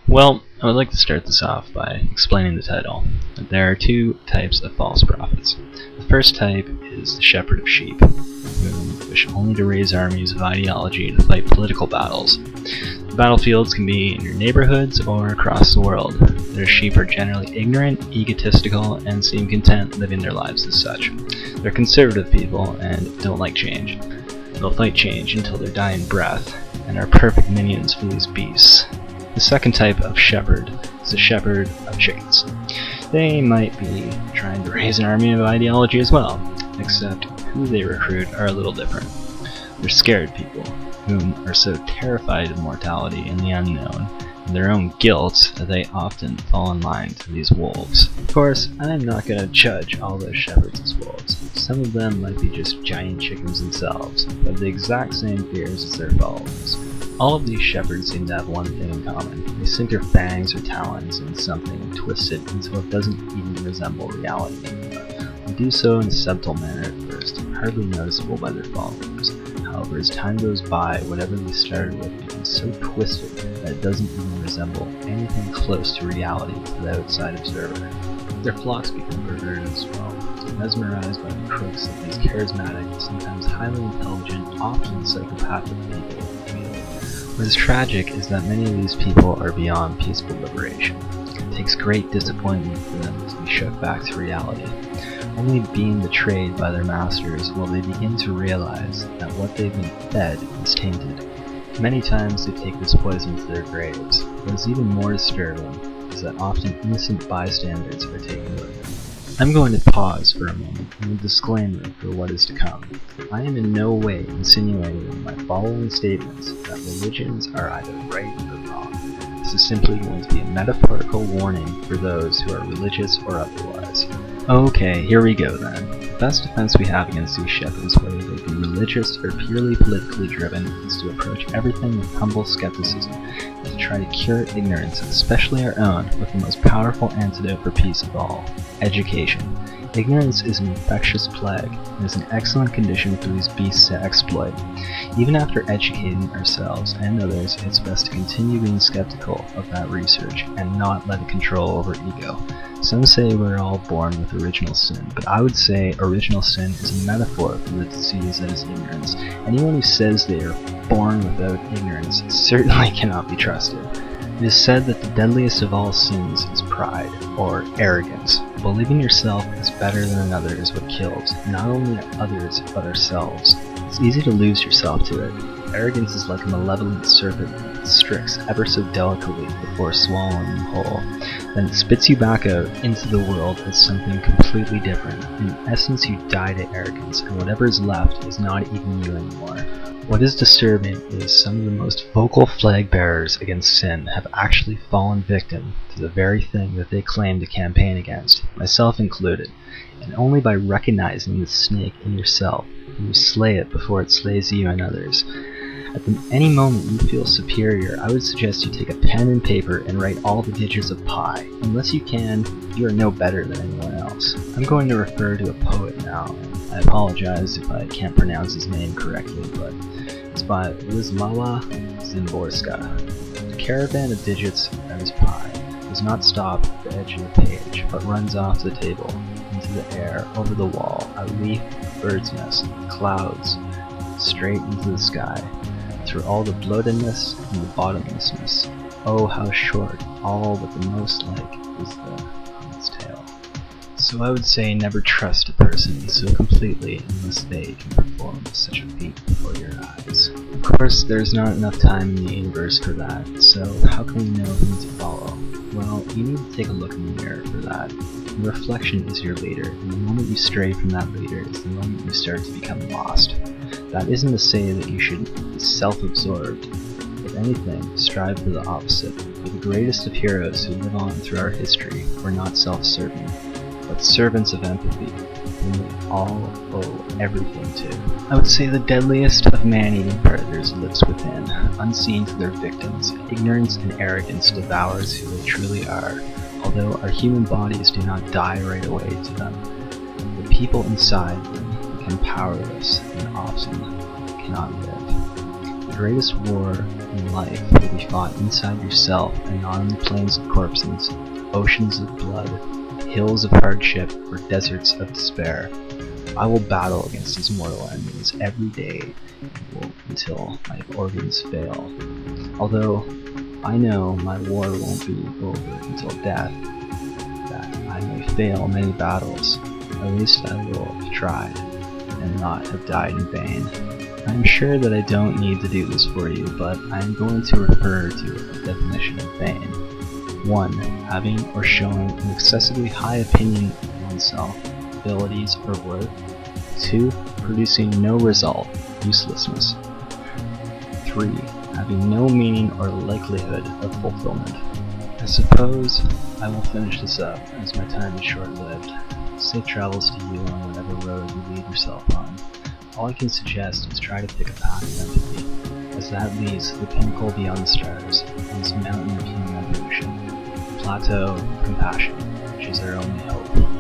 Well, I would like to start this off by explaining the title. There are two types of false prophets. The first type is the shepherd of sheep, who wish only to raise armies of ideology to fight political battles. The battlefields can be in your neighborhoods or across the world. Their sheep are generally ignorant, egotistical, and seem content living their lives as such. They're conservative people and don't like change. They'll fight change until their dying breath, and are perfect minions for these beasts. The second type of shepherd is the shepherd of chickens. They might be trying to raise an army of ideology as well, except who they recruit are a little different. They're scared people, whom are so terrified of mortality and the unknown, and their own guilt, that they often fall in line to these wolves. Of course, I'm not going to judge all those shepherds as wolves. Some of them might be just giant chickens themselves, but have the exact same fears as their followers. All of these shepherds seem to have one thing in common. They sink their fangs or talons in something and twist it until it doesn't even resemble reality anymore. They do so in a subtle manner at first, hardly noticeable by their followers. However, as time goes by, whatever they started with becomes so twisted that it doesn't even resemble anything close to reality to the outside observer. Their flocks become perverted as well, mesmerized by the crooks that these charismatic, sometimes highly intelligent, often psychopathic people feel. What is tragic is that many of these people are beyond peaceful liberation. It takes great disappointment for them to be shook back to reality. Only being betrayed by their masters will they begin to realize that what they've been fed is tainted. Many times they take this poison to their graves. What is even more disturbing is that often innocent bystanders are taken with them. I'm going to pause for a moment and a disclaimer for what is to come. I am in no way insinuating in my following statements that religions are either right or wrong. This is simply going to be a metaphorical warning for those who are religious or otherwise. Okay, here we go then. The best defense we have against these shepherds, whether they be religious or purely politically driven, is to approach everything with humble skepticism and to try to cure ignorance, especially our own, with the most powerful antidote for peace of all: education. Ignorance is an infectious plague and is an excellent condition for these beasts to exploit. Even after educating ourselves and others, it's best to continue being skeptical of that research and not let it control over ego. Some say we're all born with original sin, but I would say original sin is a metaphor for the disease that is ignorance. Anyone who says they are born without ignorance certainly cannot be trusted. It is said that the deadliest of all sins is pride, or arrogance. Believing yourself is better than another is what kills, not only others, but ourselves. It's easy to lose yourself to it. Arrogance is like a malevolent serpent that strikes ever so delicately before swallowing you whole. Then it spits you back out into the world as something completely different. In essence, you die to arrogance, and whatever is left is not even you anymore. What is disturbing is some of the most vocal flag bearers against sin have actually fallen victim to the very thing that they claim to campaign against, myself included, and only by recognizing the snake in yourself can you slay it before it slays you and others. At any moment you feel superior, I would suggest you take a pen and paper and write all the digits of pi. Unless you can, you are no better than anyone else. I'm going to refer to a poet now. I apologize if I can't pronounce his name correctly, but it's by Wisława Szymborska. The caravan of digits that is pi does not stop at the edge of the page, but runs off the table, into the air, over the wall, a leaf, a bird's nest, clouds, straight into the sky, through all the bloatedness and the bottomlessness. Oh, how short, all but the most like is the its tail. So I would say never trust a person so completely unless they can perform such a feat before your eyes. Of course, there's not enough time in the universe for that, so how can we know whom to follow? Well, you need to take a look in the mirror for that. The reflection is your leader, and the moment you stray from that leader is the moment you start to become lost. That isn't to say that you should be self-absorbed. If anything, strive for the opposite. For the greatest of heroes who live on through our history were not self-serving, but servants of empathy, whom we all owe everything to. I would say the deadliest of man-eating predators lives within, unseen to their victims. Ignorance and arrogance devours who they truly are, although our human bodies do not die right away to them. The people inside them become powerless and often cannot live. The greatest war in life will be fought inside yourself and not on the plains of corpses, oceans of blood, hills of hardship, or deserts of despair. I will battle against these mortal enemies every day until my organs fail. Although I know my war won't be over until death, that I may fail many battles, at least I will have tried and not have died in vain. I am sure that I don't need to do this for you, but I am going to refer to a definition of vain. 1. Having or showing an excessively high opinion of oneself, abilities, or worth. 2. Producing no result, uselessness. 3. Having no meaning or likelihood of fulfillment. I suppose I will finish this up, as my time is short-lived. Safe travels to you on whatever road you lead yourself on. All I can suggest is try to pick a path of empathy, as that leads to the pinnacle beyond the stars, on this mountain of human evolution, the plateau of compassion, which is our only hope.